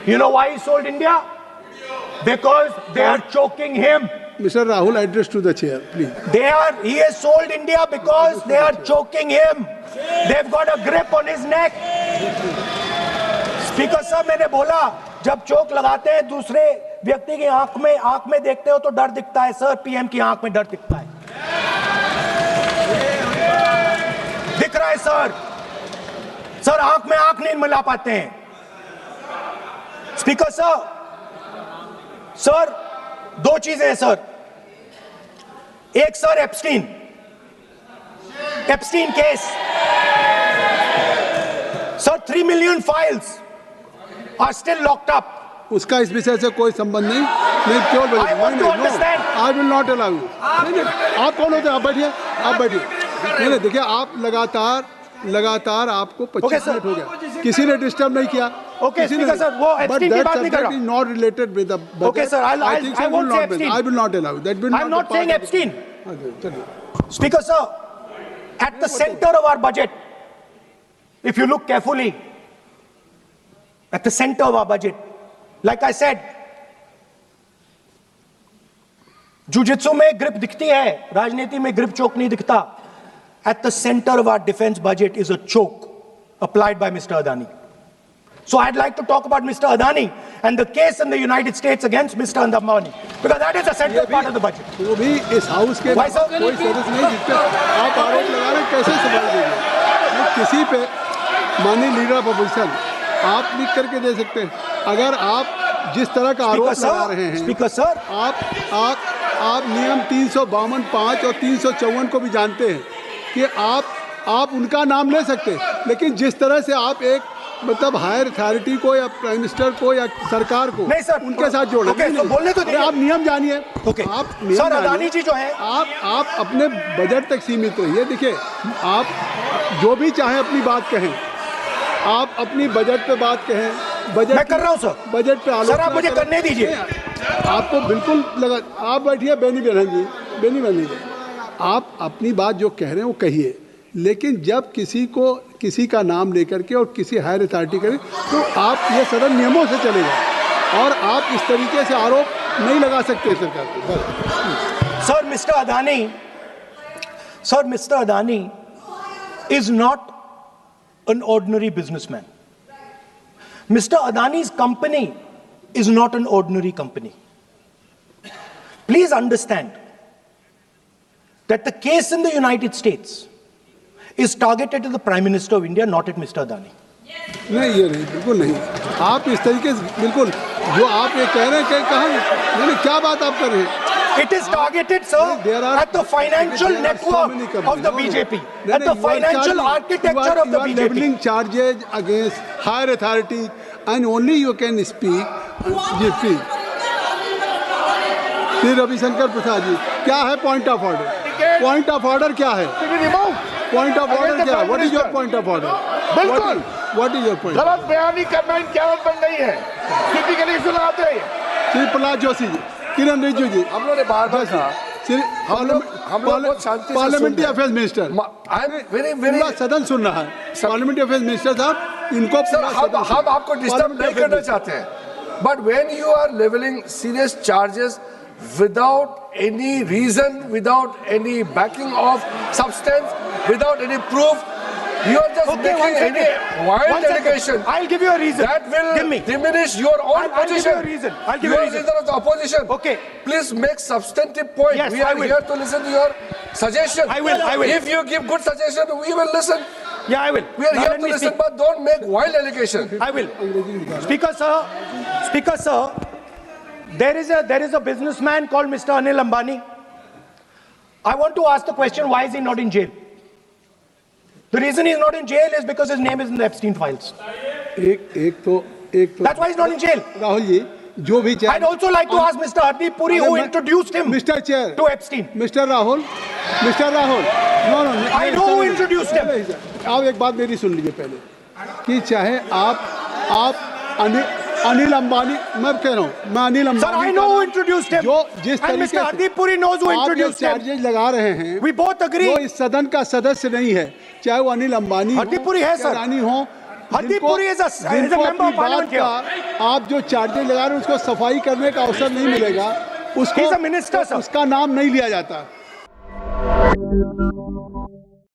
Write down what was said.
You know why he sold India? Because they are choking him. Mr. Rahul, address to the chair, please. He has sold India because they are choking him. They've got a grip on his neck. Speaker साहब, मैंने बोला जब चोक लगाते हैं दूसरे व्यक्ति की आंख में देखते हो तो डर दिखता है सर, पीएम की आंख में डर दिखता है, दिख रहा है सर आंख में आंख नहीं मिला पाते हैं। स्पीकर सर दो चीजें हैं सर, एक sir Epstein case sir, 3 million files are still locked up. उसका इस विषय से कोई संबंध नहीं, क्यों बोल? I will not allow you. आप कौन होते हैं? आप बैठिए। नहीं, देखिए आप लगातार आपको 25 मिनट हो गया, किसी ने डिस्टर्ब नहीं किया। ओके स्पीकर सर, वो एप्स्टीन की बात नहीं कर रहा। Not related with the budget. Okay sir, I won't say Epstein. I will not allow that. I am not saying Epstein. Speaker sir, at the center of our budget, if you look carefully, at the center of our budget, like I said, jujitsu में grip दिखती है, राजनीति में grip choke नहीं दिखता। At the center of our defense budget is a choke applied by Mr. Adani. So I'd like to talk about Mr. Adani and the case in the United States against Mr. Ambani, because that is a central part of the budget. वो भी इस house के कोई service नहीं जिस पे आप आरोप लगा रहे हैं, कैसे संभाल देंगे? किसी पे माननीय लीडर ऑफ अपोजिशन आप लिख करके दे सकते हैं। अगर आप जिस तरह का आरोप लगा रहे हैं, स्पीकर सर, आप नियम 352(5) और 354 को भी जानते हैं कि आप उनका नाम ले सकते हैं, लेकिन जिस तरह से आप एक मतलब हायर अथॉरिटी को या प्राइम मिनिस्टर को या सरकार को नहीं सर, उनके साथ जोड़े। तो बोलने तो दीजिए। आप नियम जानिए। आप सर, अदानी जी जो है, आप अपने बजट तक सीमित रहिए। देखिए, आप जो भी चाहें अपनी बात कहें, आप अपनी बजट पे बात कहें। बजट मैं कर रहा हूं सर, बजट पे सर आप मुझे करने दीजिए। आपको बिल्कुल लगा। आप बैठिए बेनी बहन जी, आप अपनी बात जो कह रहे हैं वो कहिए, लेकिन जब किसी का नाम लेकर के और किसी हायर अथॉरिटी करें तो आप ये सदन नियमों से चलेगा और आप इस तरीके से आरोप नहीं लगा सकते सरकार को। Sir mister Adani is not an ordinary businessman. Mr. Adani's company is not an ordinary company. Please understand that the case in the United States is targeted to the Prime Minister of India, not at Mr. Adani. नहीं, ये नहीं, बिल्कुल नहीं। आप इस तरीके से बिल्कुल जो आप ये कह रहे हैं, कहाँ नहीं, क्या बात आप कर रहे हैं? It is targeted, sir, at the financial network of the BJP, at the financial architecture of the BJP. You are leveling charges against higher authority, and only you can speak. Shri Ravishankar Prasad ji, क्या है point of order? Point of order क्या है? Point of order क्या है? What is your point of order? बिल्कुल, what is your point? गलत बयानी करना इनकी आदत बन गई है, टिपिकली सुनाते हैं। श्री प्रहलाद जोशी जी, किरण रिजिजू जी, हम लोगों ने बार-बार कहा, हम लोग बहुत शांति से parliamentary affairs minister, I am very पूरा सदन सुन रहा है। पार्लियामेंट्री अफेयर्स मिनिस्टर साहब, इनको हम आपको डिस्टर्ब नहीं करना चाहते हैं, but when you are levelling serious charges without any reason, without any backing of substance, without any proof, you are just making any wild allegation. I'll give you a reason. That will diminish your own position. I'll give you a reason. I'll give you a reason. You are leader of the opposition. Okay. Please make substantive point. Yes, we are here to listen to your suggestion. I will. If you give good suggestion, we will listen. Yeah, I will. We are here to listen, but don't make wild allegation. I will. Speaker sir, there is a businessman called Mr. Anil Ambani. I want to ask the question, why is he not in jail? The reason he's not in jail is because his name is in the Epstein files. एक तो That's why he's not in jail. Rahul ji, जो भी I'd also like to ask Mr. Hardeep Puri, who introduced him Mr. Chair to Epstein. Mr. Rahul, no, I know who introduced him. आप एक बात मेरी सुन लीजिए पहले, कि चाहे आप अनिल अंबानी, मैं कह रहा हूँ, मैं Anil Ambani, Sir, I know who introduced him. जो जिस and तरीके Mr. Hardeep Puri knows who introduced him. Charges लगा रहे हैं, We both agree. वो इस सदन का सदस्य नहीं है, चाहे वो अनिल अंबानी हरदीप पुरी है सर, रानी हो, Hardeep Puri is a जिनको member अपनी of parliament बात का आप जो चार्जेस लगा रहे हैं उसको सफाई करने का अवसर नहीं मिलेगा, He's a minister, sir. उसका नाम नहीं लिया जाता।